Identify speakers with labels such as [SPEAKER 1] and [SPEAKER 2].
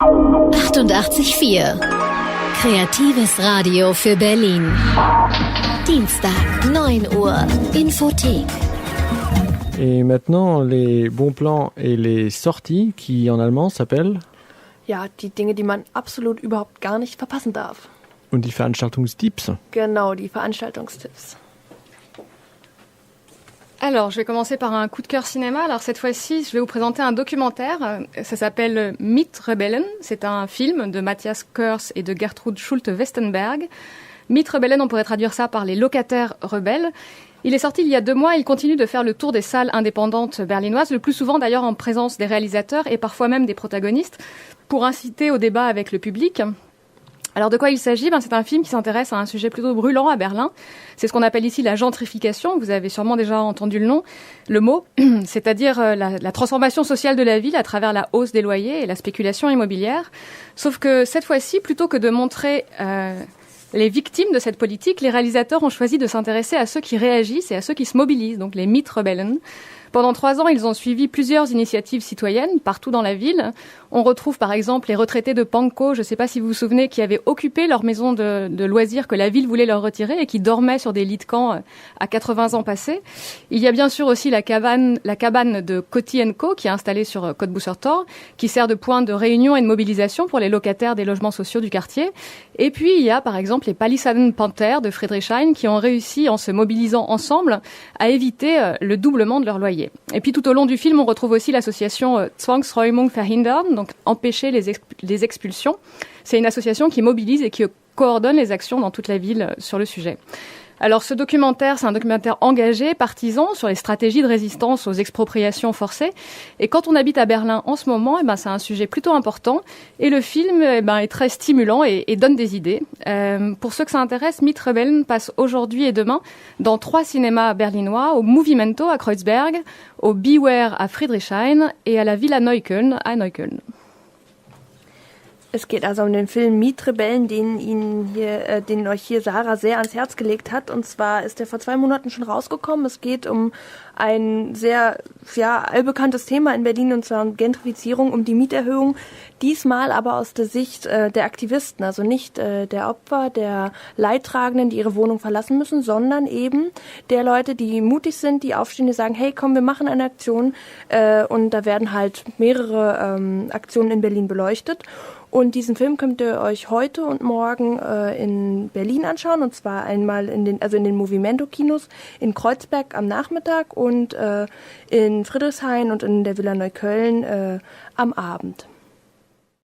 [SPEAKER 1] 88,4. Kreatives Radio für Berlin. Dienstag, 9 Uhr, Infothek.
[SPEAKER 2] Et maintenant, les bons plans et les sorties, qui en allemand s'appellent...
[SPEAKER 3] Ja, die Dinge, die man absolut überhaupt gar nicht verpassen darf.
[SPEAKER 2] Und die Veranstaltungstipps.
[SPEAKER 3] Genau, die Veranstaltungstipps.
[SPEAKER 4] Alors, je vais commencer par un coup de cœur cinéma. Alors, cette fois-ci, je vais vous présenter un documentaire. Ça s'appelle Mitrebellen. C'est un film de Matthias Kurs et de Gertrud Schulte-Westenberg. Mitrebellen, on pourrait traduire ça par les locataires rebelles. Il est sorti il y a 2 mois. Il continue de faire le tour des salles indépendantes berlinoises, le plus souvent d'ailleurs en présence des réalisateurs et parfois même des protagonistes, pour inciter au débat avec le public. Alors de quoi il s'agit ? C'est un film qui s'intéresse à un sujet plutôt brûlant à Berlin. C'est ce qu'on appelle ici la gentrification. Vous avez sûrement déjà entendu le mot, c'est-à-dire la transformation sociale de la ville à travers la hausse des loyers et la spéculation immobilière. Sauf que cette fois-ci, plutôt que de montrer les victimes de cette politique, les réalisateurs ont choisi de s'intéresser à ceux qui réagissent et à ceux qui se mobilisent, donc les Mitrebellen. Pendant 3 ans, ils ont suivi plusieurs initiatives citoyennes partout dans la ville. On retrouve par exemple les retraités de Pankow, je ne sais pas si vous vous souvenez, qui avaient occupé leur maison de loisirs que la ville voulait leur retirer et qui dormaient sur des lits de camp à 80 ans passés. Il y a bien sûr aussi la cabane de Coty & Co qui est installée sur Côte-Boussertor, qui sert de point de réunion et de mobilisation pour les locataires des logements sociaux du quartier. Et puis il y a par exemple les Palisaden Panthers de Friedrichshain qui ont réussi, en se mobilisant ensemble, à éviter le doublement de leur loyer. Et puis tout au long du film, on retrouve aussi l'association Zwangsräumung verhindern, donc empêcher les expulsions. C'est une association qui mobilise et qui coordonne les actions dans toute la ville sur le sujet. Alors ce documentaire, c'est un documentaire engagé, partisan, sur les stratégies de résistance aux expropriations forcées. Et quand on habite à Berlin en ce moment, c'est un sujet plutôt important. Et le film est très stimulant et donne des idées. Pour ceux que ça intéresse, Mitrebellen passe aujourd'hui et demain dans 3 cinémas berlinois, au Movimento à Kreuzberg, au Beware à Friedrichshain et à la Villa Neukölln à Neukölln.
[SPEAKER 3] Es geht also um den Film Mitrebellen, den euch hier Sarah sehr ans Herz gelegt hat. Und zwar ist der vor 2 Monaten schon rausgekommen. Es geht um ein sehr allbekanntes Thema in Berlin, und zwar um Gentrifizierung, um die Mieterhöhung. Diesmal aber aus der Sicht der Aktivisten, also nicht der Opfer, der Leidtragenden, die ihre Wohnung verlassen müssen, sondern eben der Leute, die mutig sind, die aufstehen, die sagen, hey, komm, wir machen eine Aktion. Und da werden halt mehrere Aktionen in Berlin beleuchtet. Und diesen Film könnt ihr euch heute und morgen in Berlin anschauen, und zwar einmal in den Movimento-Kinos in Kreuzberg am Nachmittag und in Friedrichshain und in der Villa Neukölln am Abend.